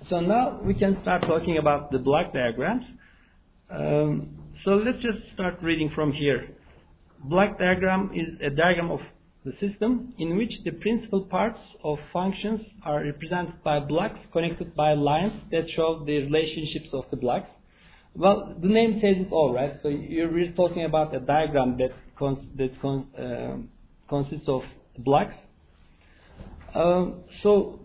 So now we can start talking about the block diagrams. So let's just start reading from here. Block diagram is a diagram of the system in which the principal parts of functions are represented by blocks connected by lines that show the relationships of the blocks. Well, the name says it all, right? So you're really talking about a diagram that consists of blocks. So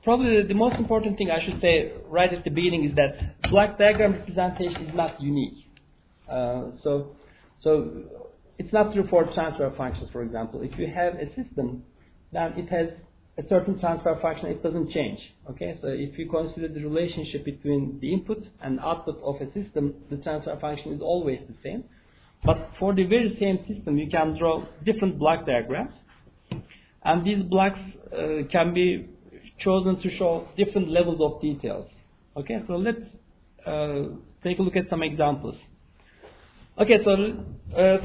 probably the most important thing I should say right at the beginning is that block diagram representation is not unique. So it's not true for transfer functions, for example. If you have a system, then it has a certain transfer function, it doesn't change. Okay, so if you consider the relationship between the input and output of a system, the transfer function is always the same. But for the very same system, you can draw different block diagrams, and these blocks can be chosen to show different levels of details. Okay, so let's take a look at some examples. Okay, so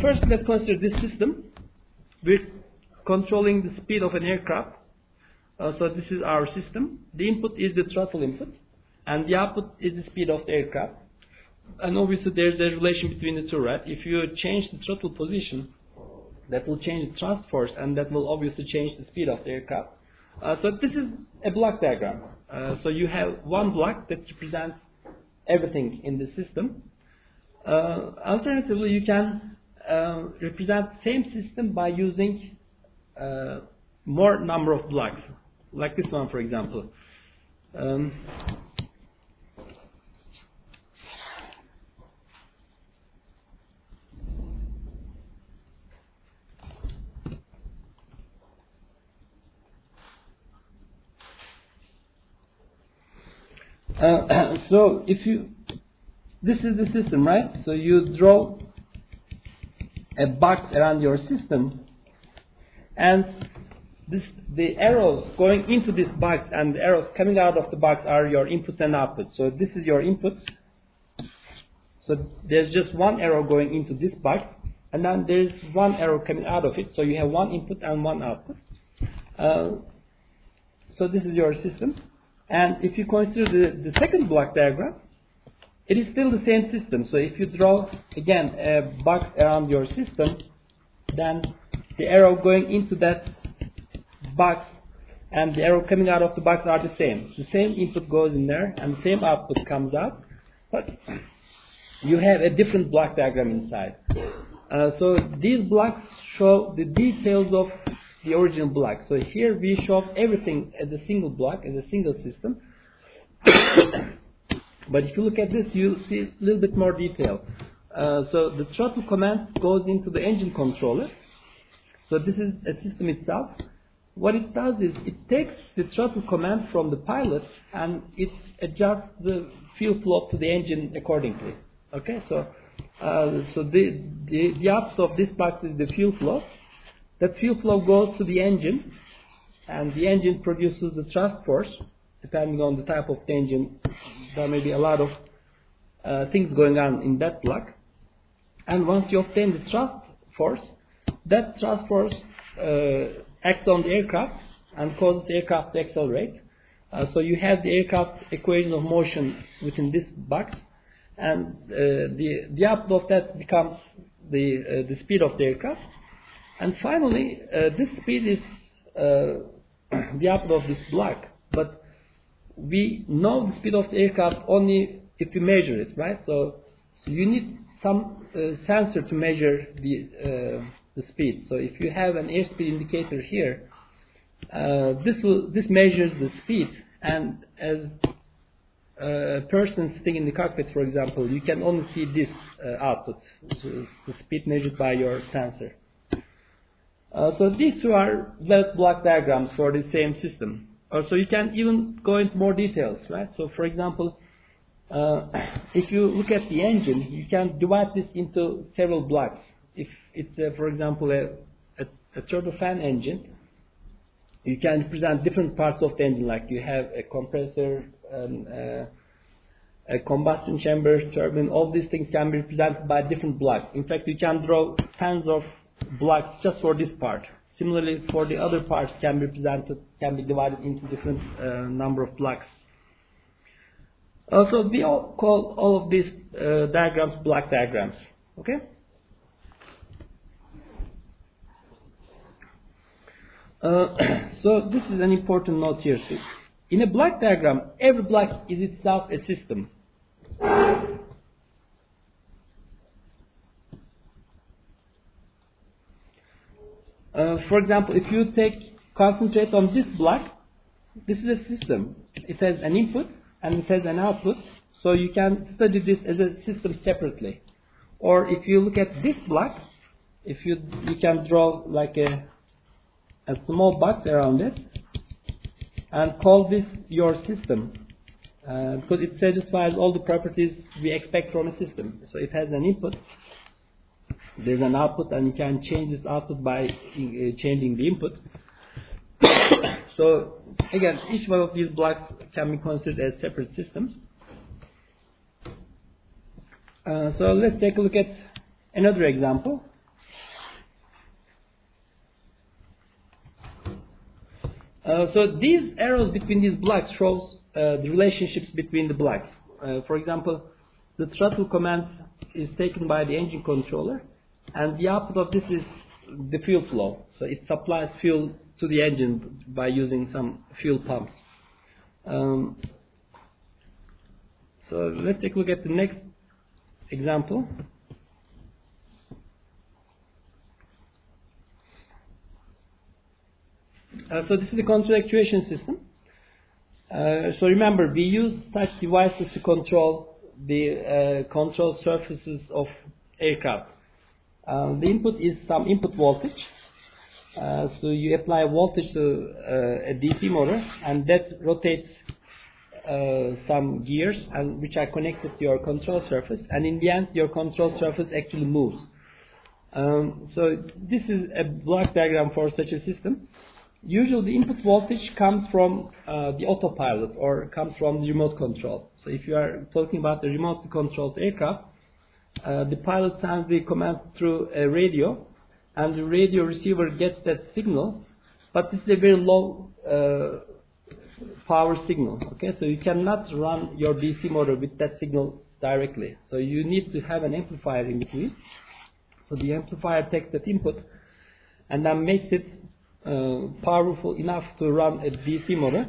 first let's consider this system. We're controlling the speed of an aircraft. So this is our system. The input is the throttle input, and the output is the speed of the aircraft. And obviously there's a relation between the two, right? If you change the throttle position, that will change the thrust force, and that will obviously change the speed of the aircraft. So this is a block diagram. So you have one block that represents everything in the system. Alternatively, you can represent the same system by using more number of blocks, like this one, for example. So if you, this is the system, right? So you draw a box around your system, and the arrows going into this box and the arrows coming out of the box are your inputs and outputs. So this is your inputs. So there's just one arrow going into this box, and then there's one arrow coming out of it. So you have one input and one output. So this is your system. And if you consider the second block diagram, it is still the same system. So if you draw, again, a box around your system, then the arrow going into that box and the arrow coming out of the box are the same. The same input goes in there and the same output comes out, but you have a different block diagram inside. So these blocks show the details of the original block. So here we show everything as a single block, as a single system. But if you look at this, you'll see a little bit more detail. So the throttle command goes into the engine controller. So this is a system itself. What it does is it takes the throttle command from the pilot and it adjusts the fuel flow to the engine accordingly. Okay, so the output of this box is the fuel flow. That fuel flow goes to the engine, and the engine produces the thrust force. Depending on the type of the engine, there may be a lot of things going on in that block. And once you obtain the thrust force, that thrust force acts on the aircraft and causes the aircraft to accelerate. So you have the aircraft equation of motion within this box, and the output of that becomes the speed of the aircraft. And finally, this speed is the output of this block. But we know the speed of the aircraft only if you measure it, right? So you need some sensor to measure the speed. So if you have an airspeed indicator here, this measures the speed, and as a person sitting in the cockpit, for example, you can only see this output, the speed measured by your sensor. So these two are valid block diagrams for the same system. So you can even go into more details, right? So for example, if you look at the engine, you can divide this into several blocks. If it's, for example, a turbofan engine, you can represent different parts of the engine, like you have a compressor, a combustion chamber, turbine. All these things can be represented by different blocks. In fact, you can draw tons of blocks just for this part. Similarly, for the other parts can be divided into different number of blocks. So we all call all of these diagrams block diagrams. Okay. So this is an important note here. So in a block diagram, every block is itself a system. For example, if you concentrate on this block, this is a system. It has an input and it has an output, so you can study this as a system separately. Or if you look at this block, you can draw like a small box around it and call this your system, because it satisfies all the properties we expect from a system. So it has an input, there's an output, and you can change this output by changing the input. So again, each one of these blocks can be considered as separate systems. So let's take a look at another example. So these arrows between these blocks shows the relationships between the blocks. For example, the throttle command is taken by the engine controller, and the output of this is the fuel flow. So it supplies fuel to the engine by using some fuel pumps. So let's take a look at the next example. So this is the control actuation system. So remember, we use such devices to control the control surfaces of aircraft. The input is some input voltage. So you apply voltage to a DC motor, and that rotates some gears, and which are connected to your control surface, and in the end your control surface actually moves. So this is a block diagram for such a system. Usually the input voltage comes from the autopilot or comes from the remote control. So if you are talking about the remotely controlled aircraft, the pilot sends the command through a radio, and the radio receiver gets that signal, but this is a very low power signal. Okay, so you cannot run your DC motor with that signal directly. So you need to have an amplifier in between. So the amplifier takes that input and then makes it powerful enough to run a DC motor.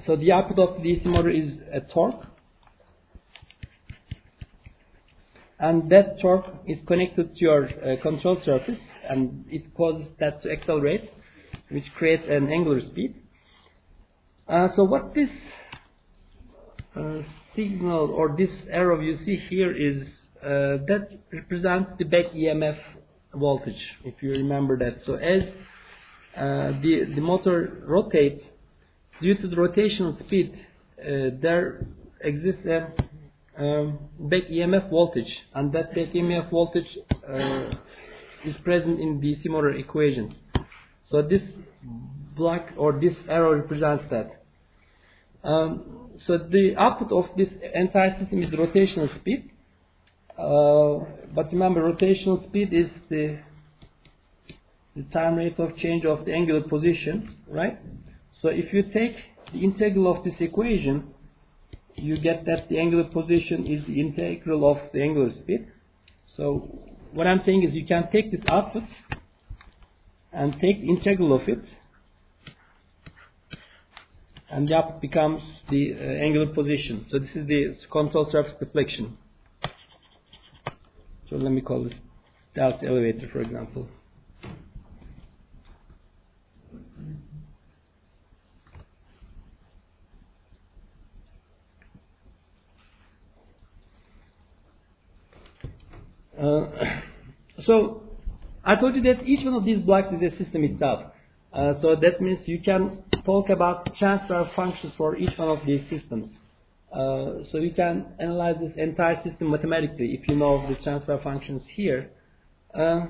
So the output of the DC motor is a torque, and that torque is connected to your control surface, and it causes that to accelerate, which creates an angular speed. So what this signal or this arrow you see here is that represents the back EMF voltage, if you remember that. So as the motor rotates, due to the rotational speed, there exists a back EMF voltage, and that back EMF voltage is present in DC motor equations. So this block or this arrow represents that. So the output of this entire system is the rotational speed. But remember, rotational speed is the time rate of change of the angular position, right? So if you take the integral of this equation, you get that the angular position is the integral of the angular speed. So what I'm saying is you can take this output and take the integral of it, and the output becomes the angular position. So this is the control surface deflection. So let me call this delta elevator, for example. So I told you that each one of these blocks is a system itself. So that means you can talk about transfer functions for each one of these systems. So you can analyze this entire system mathematically if you know the transfer functions here. So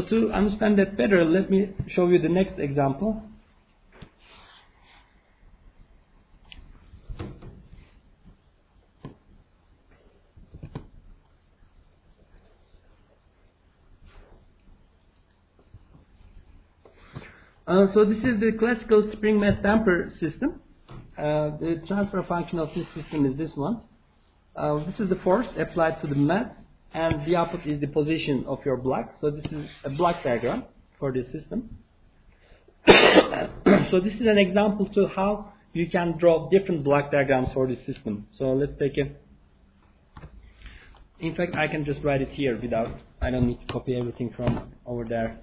to understand that better, let me show you the next example. So this is the classical spring mass damper system. The transfer function of this system is this one. This is the force applied to the mass, and the output is the position of your block. So this is a block diagram for this system. So this is an example to how you can draw different block diagrams for this system. So let's take a. In fact, I can just write it here I don't need to copy everything from over there.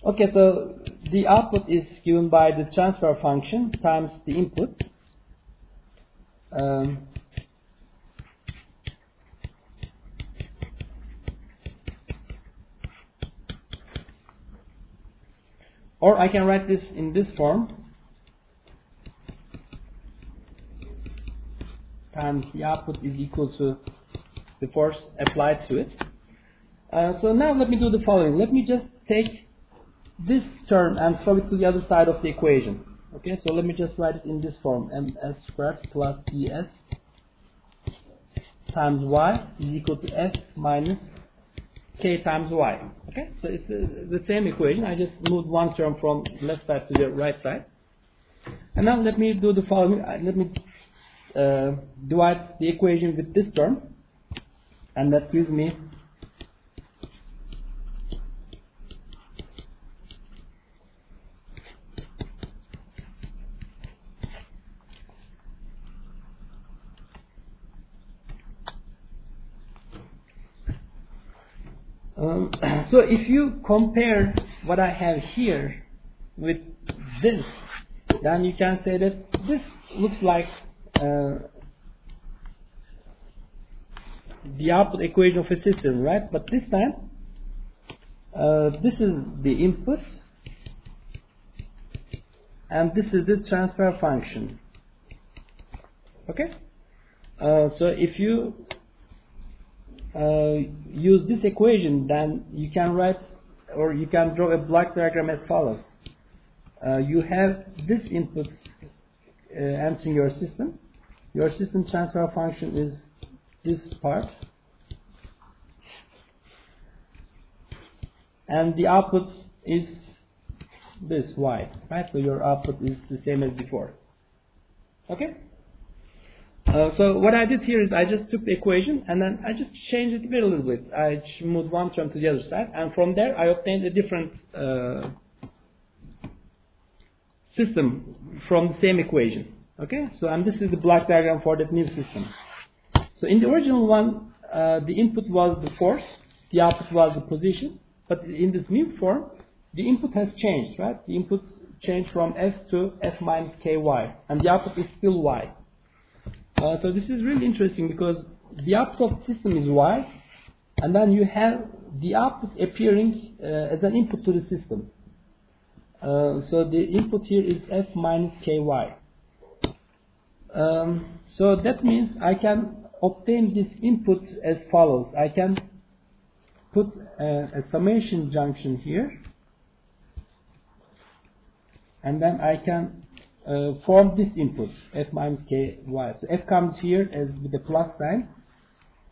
Okay, so the output is given by the transfer function times the input. Or I can write this in this form, times the output is equal to the force applied to it. So now let me do the following. Let me just take this term and throw it to the other side of the equation. Okay, so let me just write it in this form: ms squared plus ds times y is equal to f minus k times y. Okay, so it's the same equation. I just moved one term from the left side to the right side. And now let me do the following. Let me divide the equation with this term, and that gives me so if you compare what I have here with this, then you can say that this looks like the output equation of a system, right? But this time, this is the input, and this is the transfer function. Okay? So if you use this equation, then you can write, or you can draw a block diagram as follows. You have this input entering your system. Your system transfer function is this part, and the output is this y, right? So your output is the same as before. Okay? So what I did here is I just took the equation and then I just changed it a little bit. I moved one term to the other side, and from there I obtained a different system from the same equation. Okay, so and this is the block diagram for that new system. So in the original one, the input was the force, the output was the position, but in this new form, the input has changed, right? The input changed from f to f minus ky, and the output is still y. So this is really interesting because the output of the system is y, and then you have the output appearing as an input to the system. So the input here is f minus ky. So that means I can obtain this input as follows. I can put a summation junction here, and then I can form this input, f minus ky. So f comes here as with the plus sign,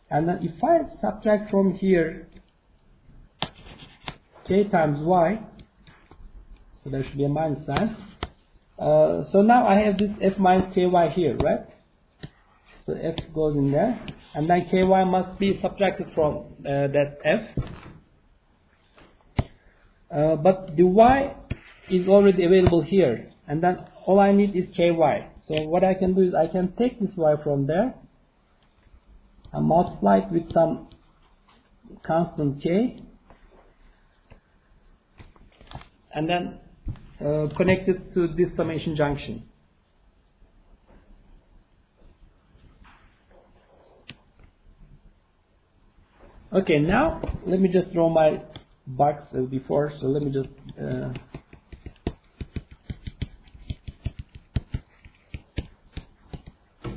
and then if I subtract from here k times y, so there should be a minus sign. So now I have this f minus ky here, right? So f goes in there, and then ky must be subtracted from that f. But the y is already available here, and then all I need is ky. So what I can do is I can take this y from there and multiply it with some constant k, and then connect it to this summation junction. Okay, now let me just draw my box as before. So let me just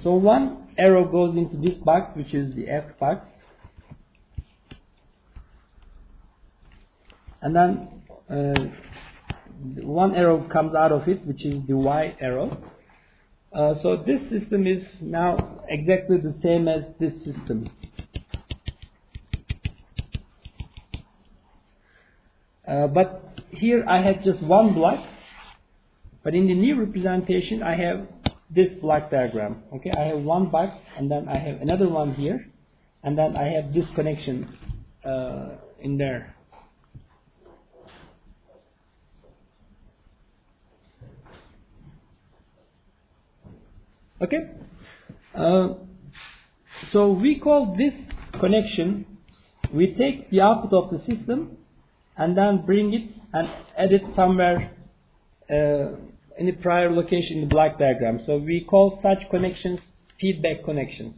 so one arrow goes into this box, which is the f box, and then one arrow comes out of it, which is the y arrow. So this system is now exactly the same as this system. But here I have just one block, but in the new representation I have this block diagram. Okay, I have one box, and then I have another one here, and then I have this connection in there. Okay, so we call this connection, we take the output of the system and then bring it and add it somewhere in a prior location in the block diagram. So we call such connections feedback connections.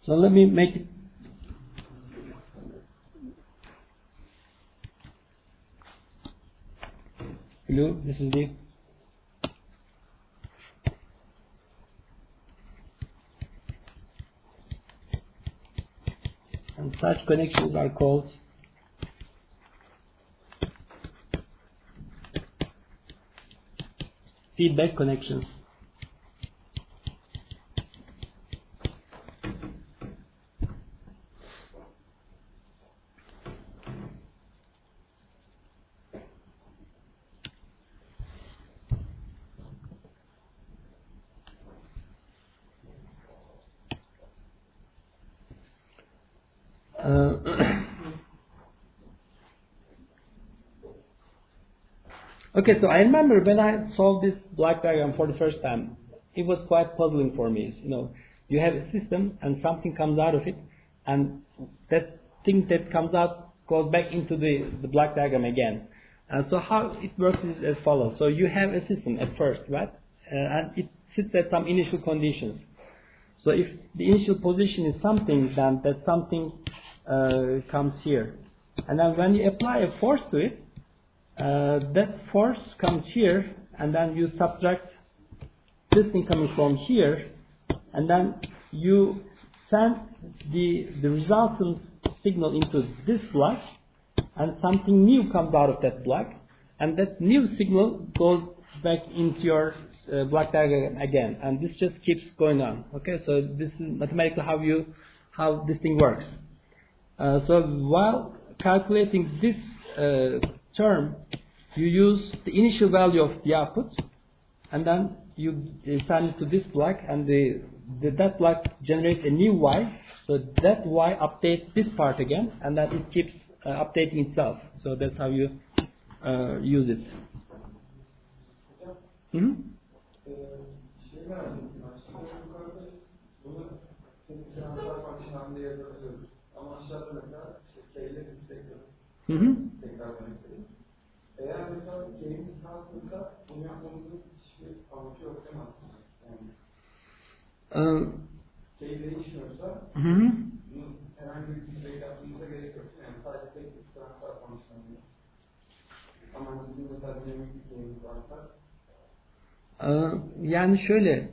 So let me make it blue. This is the and such connections are called feedback connections. Okay, so I remember when I solved this block diagram for the first time, it was quite puzzling for me. You know, you have a system and something comes out of it, and that thing that comes out goes back into the block diagram again. And so how it works is as follows. So you have a system at first, right? And it sits at some initial conditions. So if the initial position is something, then that something comes here. And then when you apply a force to it, that force comes here, and then you subtract this thing coming from here, and then you send the resultant signal into this block, and something new comes out of that block, and that new signal goes back into your block diagram again, and this just keeps going on. Okay, so this is mathematically how this thing works. So while calculating this term, you use the initial value of the output, and then you send it to this block, and that block generates a new y. So that y updates this part again, and then it keeps updating itself. So that's how you use it. Eğer mesela K'miz kalktığında bunu yapmamızın hiçbir amacı yok değil mi aslında? K değişmiyorsa bunu herhangi bir feedback yapmamıza gerek yok. Yani sadece tek bir transfer fonksiyonu. Ama bizim mesela dinamik bir K'miz varsa yani şöyle,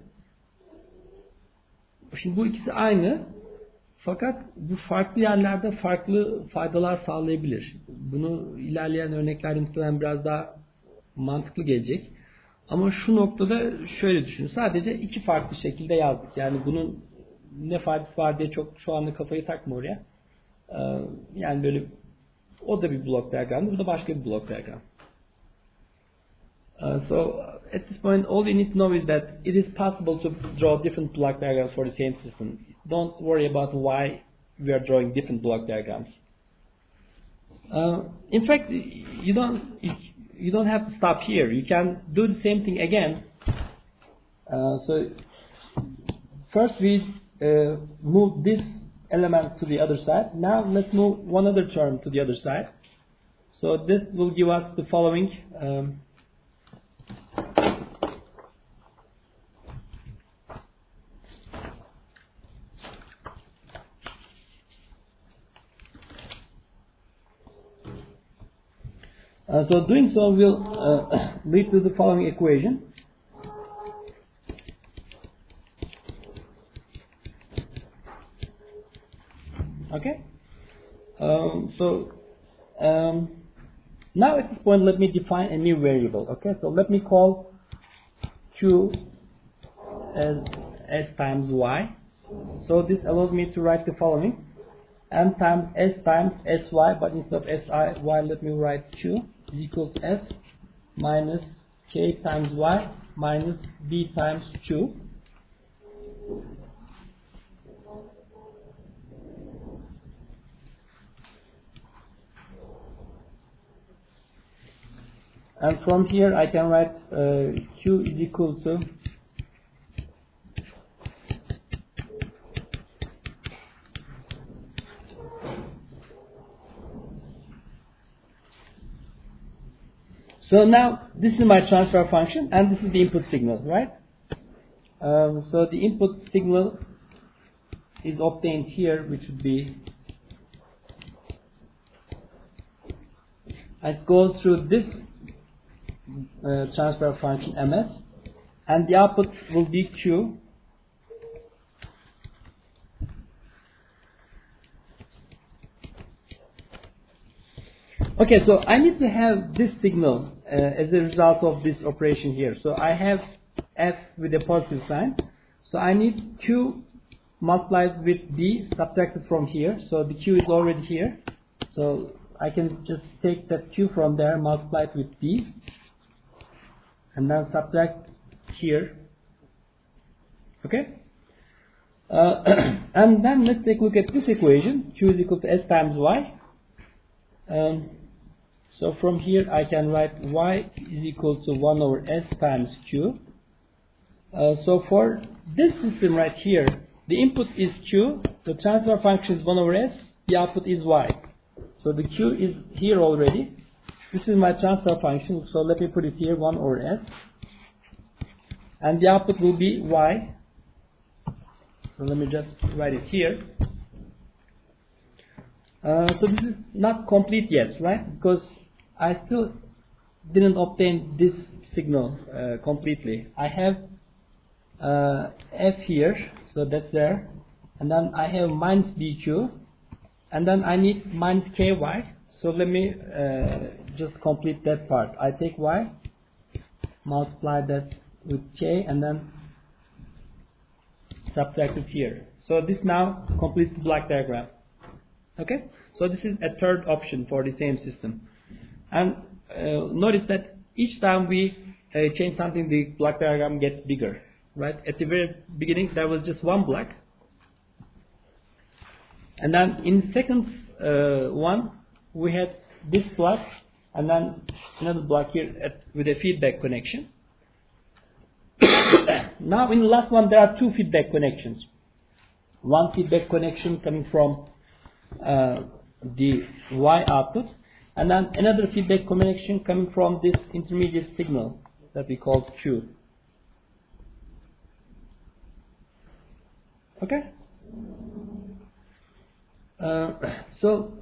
şimdi bu ikisi aynı, fakat bu farklı yerlerde farklı faydalar sağlayabilir. Bunu ilerleyen örneklerde muhtemelen biraz daha mantıklı gelecek. Ama şu noktada şöyle düşün. Sadece iki farklı şekilde yazdık. Yani bunun ne faydası var diye çok şu anda kafayı takma oraya. Yani böyle o da bir blok diagram, bu da başka bir blok diagram. So at this point, all you need to know is that it is possible to draw different block diagrams for the same system. Don't worry about why we are drawing different block diagrams. In fact, you don't have to stop here. You can do the same thing again. So first we move this element to the other side. Now let's move one other term to the other side. So this will give us the following. So doing so will lead to the following equation. Now at this point, let me define a new variable. Okay, so let me call Q as S times Y. So this allows me to write the following: M times SY, but instead of SI, Y, let me write Q is equal to S minus K times Y minus B times Q. And from here I can write Q is equal to so now this is my transfer function and this is the input signal, right? So the input signal is obtained here, which would be, it goes through this transfer function MS, and the output will be Q. Okay, so I need to have this signal as a result of this operation here. So I have F with a positive sign. So I need Q multiplied with B subtracted from here. So the Q is already here. So I can just take that Q from there, multiply it with B, and then subtract here. Okay? And then let's take a look at this equation. Q is equal to S times Y. So from here I can write Y is equal to 1 over S times Q. So for this system right here, the input is Q, the transfer function is 1 over S, the output is Y. So the Q is here already. This is my transfer function, so let me put it here, 1 over S. And the output will be Y. So let me just write it here. So this is not complete yet, right? Because I still didn't obtain this signal completely. I have F here, so that's there. And then I have minus BQ. And then I need minus KY. So let me just complete that part. I take Y, multiply that with K, and then subtract it here. So this now completes the block diagram. Okay, so this is a third option for the same system. And notice that each time we change something, the block diagram gets bigger, right? At the very beginning, there was just one block. And then in the second one, we had this block, and then another block here with a feedback connection. Now in the last one, there are two feedback connections. One feedback connection coming from the Y output, and then another feedback connection coming from this intermediate signal that we call Q. Okay? So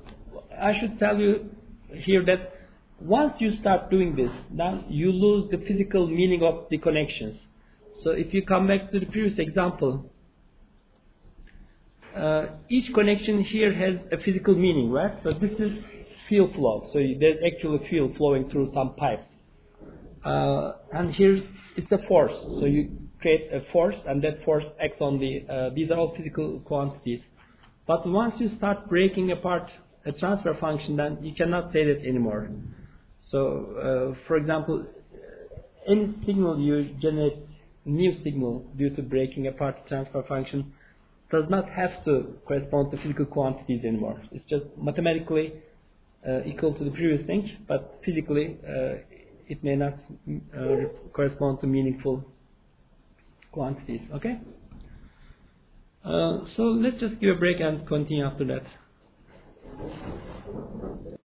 I should tell you here that once you start doing this, then you lose the physical meaning of the connections. So if you come back to the previous example, each connection here has a physical meaning, right? So this is fuel flow. So there's actually fuel flowing through some pipes. And here it's a force. So you create a force, and that force acts on the, these are all physical quantities. But once you start breaking apart a transfer function, then you cannot say that anymore. So, for example, any signal you generate, new signal due to breaking apart the transfer function, does not have to correspond to physical quantities anymore. It's just mathematically equal to the previous thing, but physically it may not correspond to meaningful quantities. Okay? So let's just give a break and continue after that.